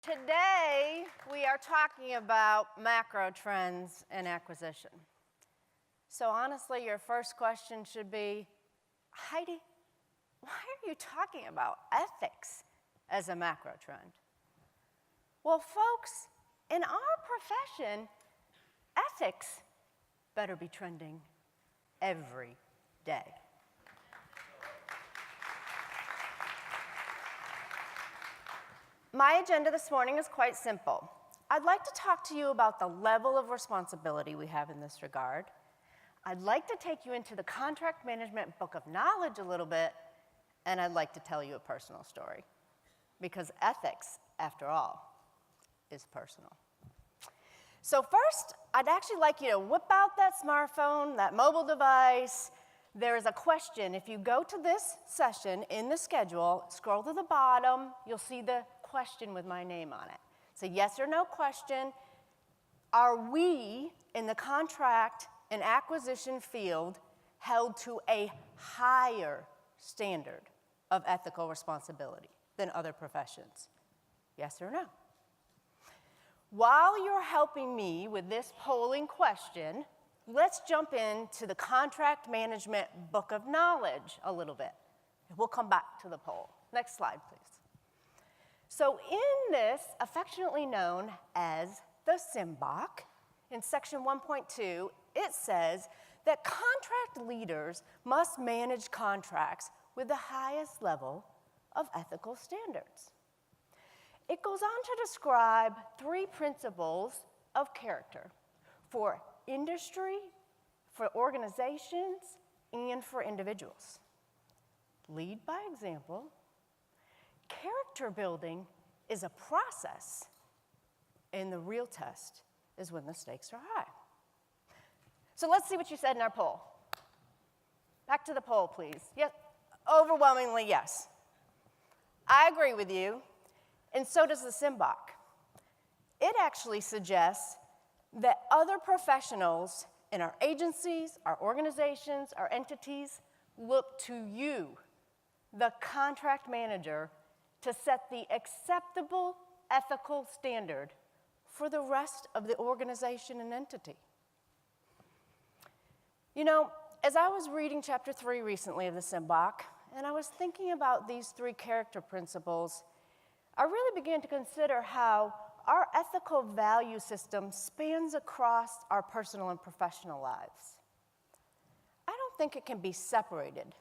Today, we are talking about macro trends in acquisition. So honestly, your first question should be, Heidi, why are you talking about ethics as a macro trend? Well, folks, in our profession, ethics better be trending every day. My agenda this morning is quite simple. I'd like to talk to you about the level of responsibility we have in this regard. I'd like to take you into the contract management book of knowledge a little bit, and I'd like to tell you a personal story. Because ethics, after all, is personal. So first, I'd actually like you to whip out that smartphone, that mobile device. There is a question. If you go to this session in the schedule, scroll to the bottom, you'll see the question with my name on it. It's a yes or no question. Are we in the contract and acquisition field held to a higher standard of ethical responsibility than other professions? Yes or no? While you're helping me with this polling question, let's jump into the contract management book of knowledge a little bit. We'll come back to the poll. Next slide, please. So in this, affectionately known as the SIMBOK, in section 1.2, it says that contract leaders must manage contracts with the highest level of ethical standards. It goes on to describe 3 principles of character for industry, for organizations, and for individuals. Lead by example. Character building is a process, and the real test is when the stakes are high. So let's see what you said in our poll. Back to the poll, please. Yes, overwhelmingly yes. I agree with you, and so does the SIMBOK. It actually suggests that other professionals in our agencies, our organizations, our entities look to you, the contract manager, to set the acceptable ethical standard for the rest of the organization and entity. You know, as I was reading chapter 3 recently of the SIMBOK, and I was thinking about these 3 character principles, I really began to consider how our ethical value system spans across our personal and professional lives. I don't think it can be separated.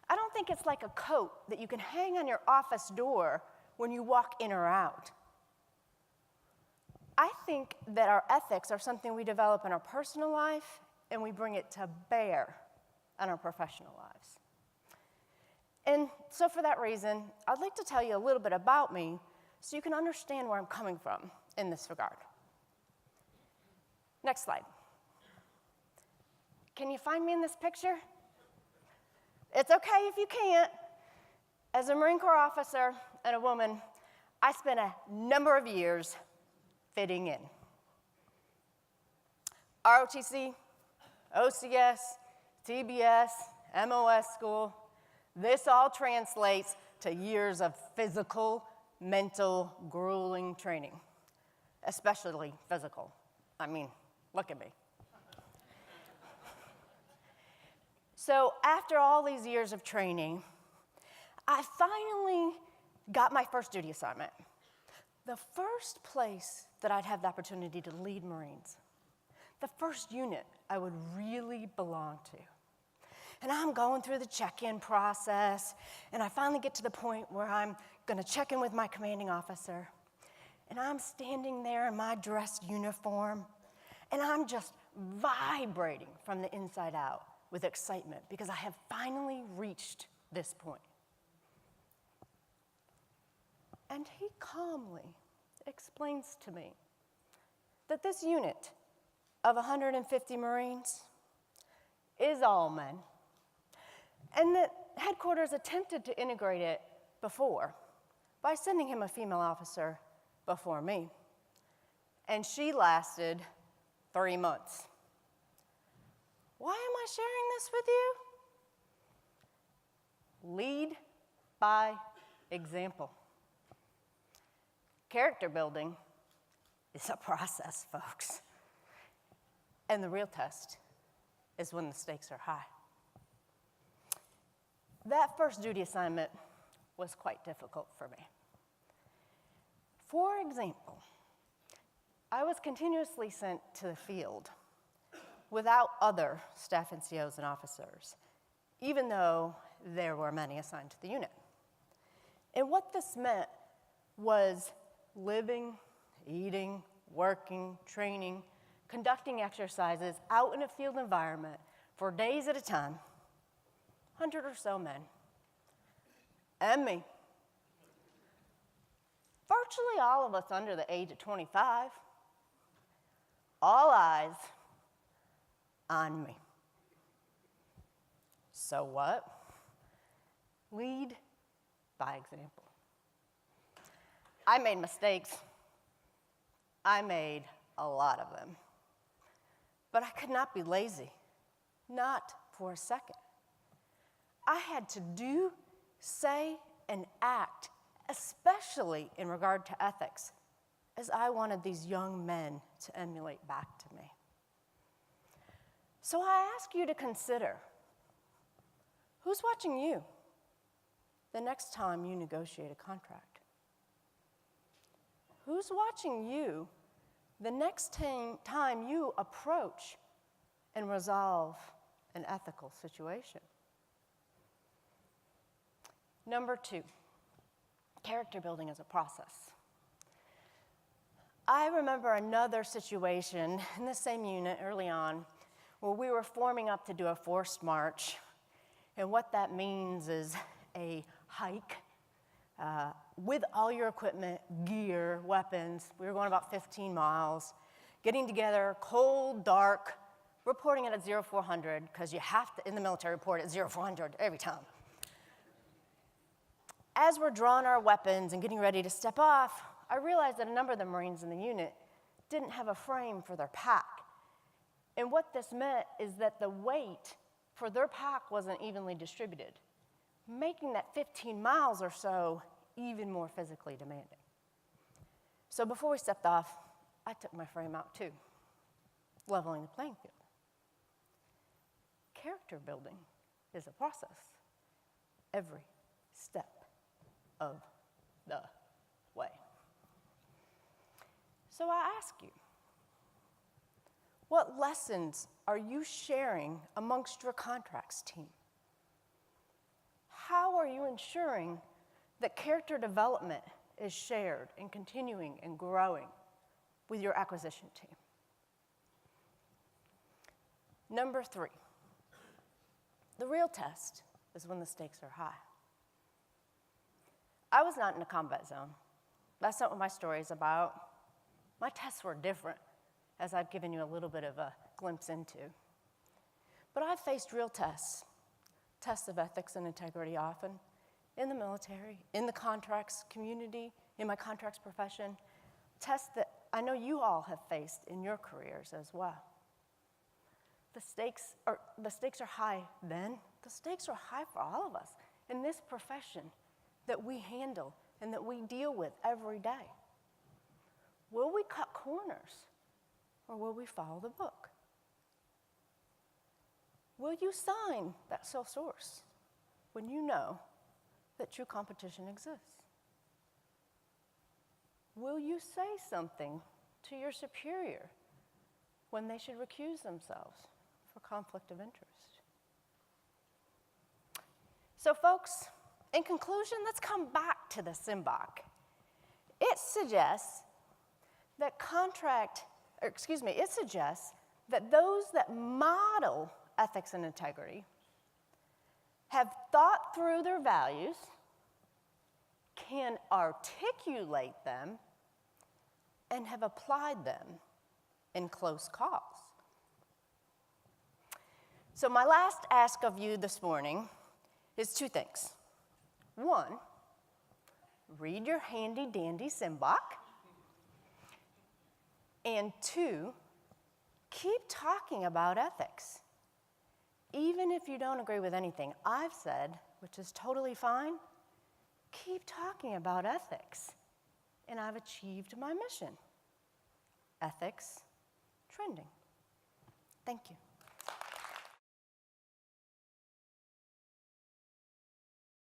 I don't think it's like a coat that you can hang on your office door when you walk in or out. I think that our ethics are something we develop in our personal life and we bring it to bear on our professional lives. And so for that reason, I'd like to tell you a little bit about me so you can understand where I'm coming from in this regard. Next slide. Can you find me in this picture? It's okay if you can't. As a Marine Corps officer and a woman, I spent a number of years fitting in. ROTC, OCS, TBS, MOS school, this all translates to years of physical, mental, grueling training, especially physical. I mean, look at me. So after all these years of training, I finally got my first duty assignment. The first place that I'd have the opportunity to lead Marines. The first unit I would really belong to. And I'm going through the check-in process, and I finally get to the point where I'm going to check in with my commanding officer. And I'm standing there in my dress uniform, and I'm just vibrating from the inside out with excitement because I have finally reached this point. And he calmly explains to me that this unit of 150 Marines is all men, and that headquarters attempted to integrate it before by sending him a female officer before me. And she lasted 3 months. Why am I sharing this with you? Lead by example. Character building is a process, folks. And the real test is when the stakes are high. That first duty assignment was quite difficult for me. For example, I was continuously sent to the field without other staff NCOs and officers, even though there were many assigned to the unit. And what this meant was living, eating, working, training, conducting exercises out in a field environment for days at a time, 100 or so men, and me. Virtually all of us under the age of 25, all eyes on me. So what? Lead by example. I made mistakes. I made a lot of them. But I could not be lazy, not for a second. I had to do, say, and act, especially in regard to ethics, as I wanted these young men to emulate back to me. So I ask you to consider, who's watching you the next time you negotiate a contract? Who's watching you the next time you approach and resolve an ethical situation? Number 2, character building is a process. I remember another situation in the same unit early on where we were forming up to do a forced march. And what that means is a hike with all your equipment, gear, weapons. We were going about 15 miles, getting together, cold, dark, reporting it at 0400, because you have to, in the military, report at 0400 every time. As we're drawing our weapons and getting ready to step off, I realized that a number of the Marines in the unit didn't have a frame for their pack. And what this meant is that the weight for their pack wasn't evenly distributed, making that 15 miles or so even more physically demanding. So before we stepped off, I took my frame out too, leveling the playing field. Character building is a process every step of the way. So I ask you, what lessons are you sharing amongst your contracts team? How are you ensuring that character development is shared and continuing and growing with your acquisition team? Number 3, the real test is when the stakes are high. I was not in a combat zone. That's not what my story is about. My tests were different, as I've given you a little bit of a glimpse into. But I've faced real tests, tests of ethics and integrity often, in the military, in the contracts community, in my contracts profession, tests that I know you all have faced in your careers as well. The stakes are high then. The stakes are high for all of us in this profession that we handle and that we deal with every day. Will we cut corners or will we follow the book? Will you sign that sole source when you know that true competition exists? Will you say something to your superior when they should recuse themselves for conflict of interest? So folks, in conclusion, let's come back to the SIMBOK. It suggests that those that model ethics and integrity have thought through their values, can articulate them, and have applied them in close calls. So my last ask of you this morning is 2 things. 1, read your handy-dandy SIMBOK. And 2, keep talking about ethics. Even if you don't agree with anything I've said, which is totally fine, keep talking about ethics. and I've achieved my mission. Ethics trending. Thank you.